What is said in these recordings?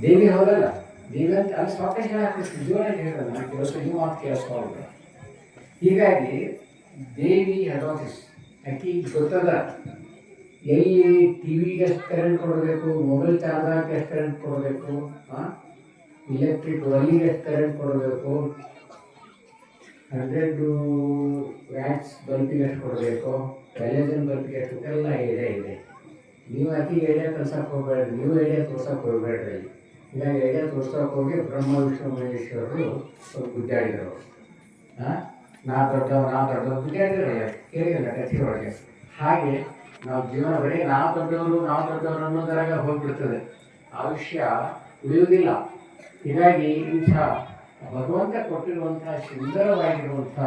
ದೇವಿ ಹೌದಲ್ಲ, ದೇವಿ ಅಂತ ಅಲ್ಲಿ ಸಾಕಷ್ಟು ಹೇಳಕ್ಕೆ ಜೋರಾಗಿ ಹೇಳೋದು, ನಾನು ಕೇಳಿಸೋ ಈ ಮಾತು ಕೇಳಿಸ್ಕೊಳ್ಳೋದು. ಹೀಗಾಗಿ ದೇವಿ ಅಡೋಟಿಸ್ ಆಕಿ ಗೊತ್ತದ ಎಲ್ಲಿ ಟಿ ವಿಗೆ ಎಷ್ಟು ಕರೆಂಟ್ ಕೊಡಬೇಕು, ಮೊಬೈಲ್ ಚಾರ್ಜರ್ಗೆ ಎಷ್ಟು ಕರೆಂಟ್ ಕೊಡಬೇಕು, ಇಲೆಕ್ಟ್ರಿಕ್ ಒಲಿಗೆ ಎಷ್ಟು ಕರೆಂಟ್ ಕೊಡಬೇಕು, 100 ವ್ಯಾಟ್ಸ್ ಬಲ್ಬಿಗೆ ಎಷ್ಟು ಕೊಡಬೇಕು, ಹ್ಯಾಲೋಜನ್ ಬಲ್ಬಿಗೆ ಎಷ್ಟು, ಎಲ್ಲ ಐಡಿಯಾ ಇದೆ. ನೀವು ಆಕೆ ಐಡಿಯಾ ಕಲ್ಸಕ್ಕೆ ಹೋಗ್ಬೇಡ್ರಿ, ನೀವು ಐಡಿಯಾ ತೋರ್ಸಕ್ಕೆ ಹೋಗ್ಬೇಡ್ರಿ. ಹೀಗಾಗಿ ಐಡಿಯಾ ತೋರ್ಸೋಕೆ ಹೋಗಿ ಬ್ರಹ್ಮ ವಿಷ್ಣು ಮಹೇಶ್ವರರು ಸ್ವಲ್ಪ ಗುದ್ದಾಡಿದರು. ನಾ ದೊಡ್ಡವರು ಗುದ್ದಾಡಿದ್ರಲ್ಲ, ಕೇಳಿಲ್ಲ ಕಥೆ ಒಳಗೆ. ಹಾಗೆ ನಾವು ಜೀವನ ಬರೀ ನಾವು ದೊಡ್ಡವರು ಅನ್ನೋದರಾಗ ಹೋಗ್ಬಿಡ್ತದೆ, ಆಯುಷ್ಯ ಉಳಿಯುವುದಿಲ್ಲ. ಹೀಗಾಗಿ ಇಂಥ ಭಗವಂತ ಕೊಟ್ಟಿರುವಂಥ ಸುಂದರವಾಗಿರುವಂಥ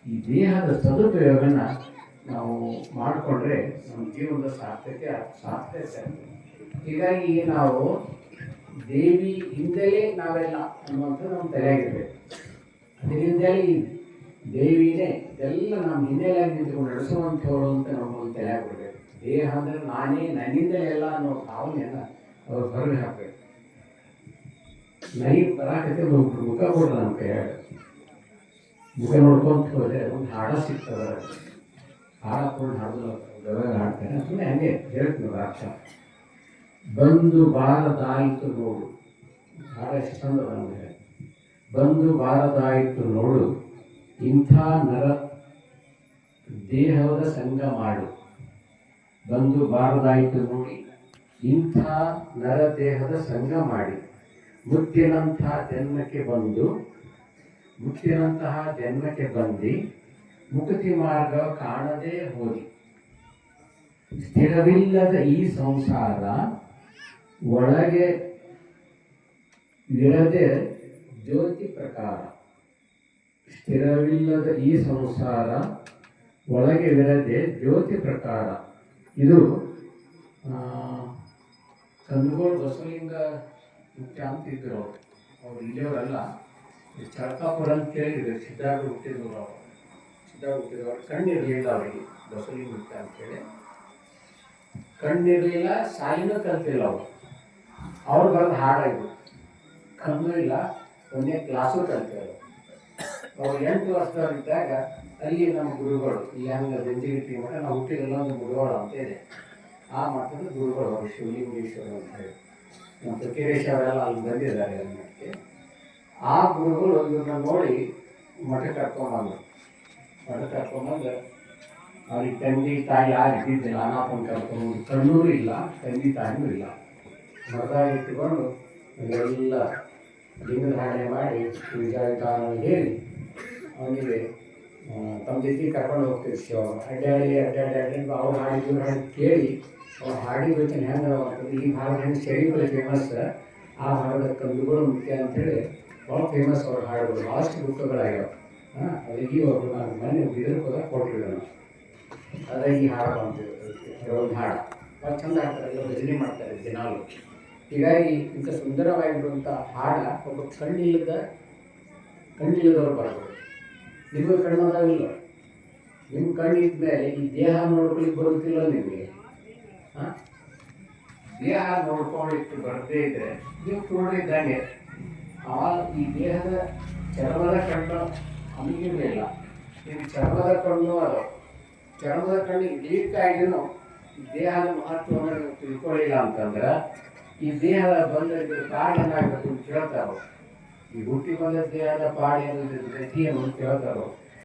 ಈ ದೇಹದ ಸದುಪಯೋಗನ ನಾವು ಮಾಡಿಕೊಂಡ್ರೆ ನಮ್ಮ ಜೀವನದ ಸಾರ್ಥಕತೆ. ಹೀಗಾಗಿ ನಾವು ದೇವಿ ಹಿಂದೆಯೇ ನಾವೆಲ್ಲ ಅನ್ನುವಂಥದ್ದು ನಮ್ಮ ತಲೆಯಾಗಿರ್ಬೇಕು. ಅದರಿಂದಲೇ ಈ ದೇವಿನೇ ಇದೆಲ್ಲ ನಮ್ಮ ಹಿನ್ನೆಲೆಯಾಗಿ ನಿಂತ್ಕೊಂಡು ನಡೆಸುವಂಥವಳು ಅಂತ ನಮ್ಮೊಂದು ತಲೆಯಾಗಿ ಬಿಡಬೇಕು. ದೇಹ ಅಂದರೆ ನಾನೇ, ನನ್ನಿಂದಲೇ ಎಲ್ಲ ಅನ್ನೋ ಭಾವನೆಯನ್ನು ಅವ್ರು ಹೊರಗೆ ಹಾಕಬೇಕು. ನೈ ಬರಾಕತ್ತೆ ಒಂದು ಮುಖ ಕೊಡ್ರ ನಮ್ಮ ಕೈಯಾಗ, ಮುಖ ನೋಡ್ಕೊಂತ ಹೋದರೆ ಒಂದು ಹಾಡ ಸಿಗ್ತದೆ. ಹಾಡ ಹಾಕೊಂಡು ಹಾಡೋದು ಹಾಡ್ತೇನೆ, ಸುಮ್ಮನೆ ಹಂಗೆ ಹೇಳ್ತೀನಿ ಅರ್ಥ. ಬಂದು ಬಾರದಾಯಿತು ನೋಡು, ಹಾಡ ಎಷ್ಟು ಚಂದ ನಮಗೆ. ಬಂದು ಬಾರದಾಯಿತು ನೋಡು, ಇಂಥ ನರ ದೇಹದ ಸಂಗ ಮಾಡು. ಬಂದು ಬಾರದಾಯಿತು ನೋಡಿ, ಇಂಥ ನರ ದೇಹದ ಸಂಗ ಮಾಡಿ, ಮುತ್ತಿನಂತಹ ಜನ್ಮಕ್ಕೆ ಬಂದು ಮುಕ್ತಿ ಮಾರ್ಗ ಕಾಣದೇ ಹೋದಿ. ಸ್ಥಿರವಿಲ್ಲದ ಈ ಸಂಸಾರ ಒಳಗೆ ಇರದೆ ಜ್ಯೋತಿ ಪ್ರಕಾರ. ಸ್ಥಿರವಿಲ್ಲದ ಈ ಸಂಸಾರ ಒಳಗೆ ಇರದೆ ಜ್ಯೋತಿ ಪ್ರಕಾರ. ಇದು ಕಂದಗೋಳ ಬಸವಲಿಂಗ ಮುಖ್ಯ ಅಂತಿದ್ರು ಅವ್ರು ಇಲ್ಲಿಯವರಲ್ಲ, ಚಳಕಾಪುರ ಅಂತ ಕೇಳಿದ್ರು. ಸಿದ್ಧಾರ್ಥ ಹುಟ್ಟಿದವರು ಕಣ್ಣಿರಲಿಲ್ಲ ಅವರಿಗೆ, ಬಸವಲಿಂಗ ಮುಖ್ಯ ಅಂತೇಳಿ ಕಣ್ಣಿರಲಿಲ್ಲ, ಸಾಲಿನೂ ಕಲ್ತಿಲ್ಲ ಅವ್ರು ಬರೆದು ಹಾಡಾಗಿದ್ರು. ಕಣ್ಣು ಇಲ್ಲ, 1ನೇ ಕ್ಲಾಸು ಕಲ್ತಿದ್ರು. ಅವ್ರು 8 ವರ್ಷದವರಿದ್ದಾಗ ಅಲ್ಲಿ ನಮ್ಮ ಗುರುಗಳು, ಇಲ್ಲಿ ಹಂಗೆ ಬೆಂಜಿಗಿಟ್ಟಿ ಮಠ ನಾವು ಹುಟ್ಟಿದೆಲ್ಲ ಒಂದು ಗುರುಗಳು ಅಂತ ಇದೆ. ಆ ಮಠದ ಗುರುಗಳು ಅವರು ಶಿವಲಿಂಗೇಶ್ವರ ಅಂತ ಹೇಳಿ, ನಮ್ಮ ತುಕೇರೇಶ್ ಅವರೆಲ್ಲ ಅಲ್ಲಿ ಬಂದಿದ್ದಾರೆ ಅಲ್ಲಿ ಮಠಕ್ಕೆ. ಆ ಗುರುಗಳು ಇವ್ರನ್ನ ನೋಡಿ ಮಠಕ್ಕೆ ಕರ್ಕೊಂಡ್ಬಂದು ಅವ್ರಿಗೆ ತಂದೆ ತಾಯಿ ಯಾರು ಇದ್ದಿದ್ದಿಲ್ಲ, ಅನಾಥನ ಕರ್ಕೊಂಡು, ಕಣ್ಣೂರು ಇಲ್ಲ, ತಂದೆ ತಾಯಿನೂ ಇಲ್ಲ. ಮಠದಾಗ ಇಟ್ಟುಕೊಂಡು ಎಲ್ಲ ಲಿಂಗಧಾರಣೆ ಮಾಡಿ ವಿಚಾರ ಹೇಳಿ ಅವನಿಗೆ ತಮ್ಮ ಜೊತೆ ಕರ್ಕೊಂಡು ಹೋಗ್ತಿರ್ತೀವಿ. ಅವರು ಅಡ್ಡಾಡಿ ಅವ್ರು ಹಾಡಿದ್ರು ಹಾಡಿ ಕೇಳಿ ಅವ್ರು ಹಾಡಿದ ಯೋಚನೆ ಹೆಂಗೆ ಆಗ್ತದೆ. ಈ ಭಾಗದ ಹೆಂಗೆ ಶರೀಫಲ್ಲಿ ಫೇಮಸ್, ಆ ಭಾಗದ ಕಂದುಗಳು ಮುಖ್ಯ ಅಂಥೇಳಿ ಭಾಳ ಫೇಮಸ್ ಅವ್ರ ಹಾಡುಗಳು, ಭಾಳಷ್ಟು ಬುಕ್ಗಳಾಗ್ಯಾವ. ಅದಕ್ಕೆ ಅವರು ನಾನು ಮನೆ ಬಿದಿರ್ಕೋದಾಗ ಕೊಟ್ಟಿರೋಣ, ಅದೇ ಈ ಹಾಡು ಅಂತಿದ್ರು. ಒಂದು ಹಾಡು ಭಾಳ ಚಂದ ಹಾಡ್ತಾರೆ, ಎಲ್ಲ ಭಜನೆ ಮಾಡ್ತಾರೆ ದಿನಾಲು. ಹೀಗಾಗಿ ಇಂಥ ಸುಂದರವಾಗಿರುವಂಥ ಹಾಡ ಒಬ್ಬ ಕಣ್ಣಿಲ್ಲದವ್ರು ಬರ್ಬೋದು. ನಿಮಗೆ ಕಣ್ಣದಾಗಿಲ್ಲ, ನಿಮ್ಮ ಕಣ್ಣಿದ್ದ ಮೇಲೆ ಈ ದೇಹ ನೋಡ್ಕೊಳ್ಳಿಕ್ಕೆ ಬರುತ್ತಿಲ್ಲ ನಿಮಗೆ. ದೇಹ ನೋಡ್ಕೊಳ್ಳಿಕ್ಕೆ ಬರದೇ ಇದ್ದರೆ ನೀವು ನೋಡಿದ್ದಂಗೆ ಈ ದೇಹದ ಚರ್ಮದ ಕಣ್ಣು ಅಮಿಗಿರಲಿಲ್ಲ. ನೀವು ಚರ್ಮದ ಕಣ್ಣು ಅದು ಚರ್ಮದ ಕಣ್ಣು ಇಡೀಕಾಗಿನೂ ಈ ದೇಹದ ಮಹತ್ವವನ್ನು ನೀವು ತಿಳ್ಕೊಳ್ಳಿಲ್ಲ ಅಂತಂದ್ರೆ ಈ ದೇಹದ ಬಂದ ಪಾಡು ಏನಾಗಬೇಕು ಅಂತ ಕೇಳ್ತಾರೋ, ಈ ಹುಟ್ಟಿ ಬಂದ ದೇಹದ ಪಾಡು ಏನಿದೆ ಗತಿ ಏನು ಅಂತ ಕೇಳ್ತಾರೋ,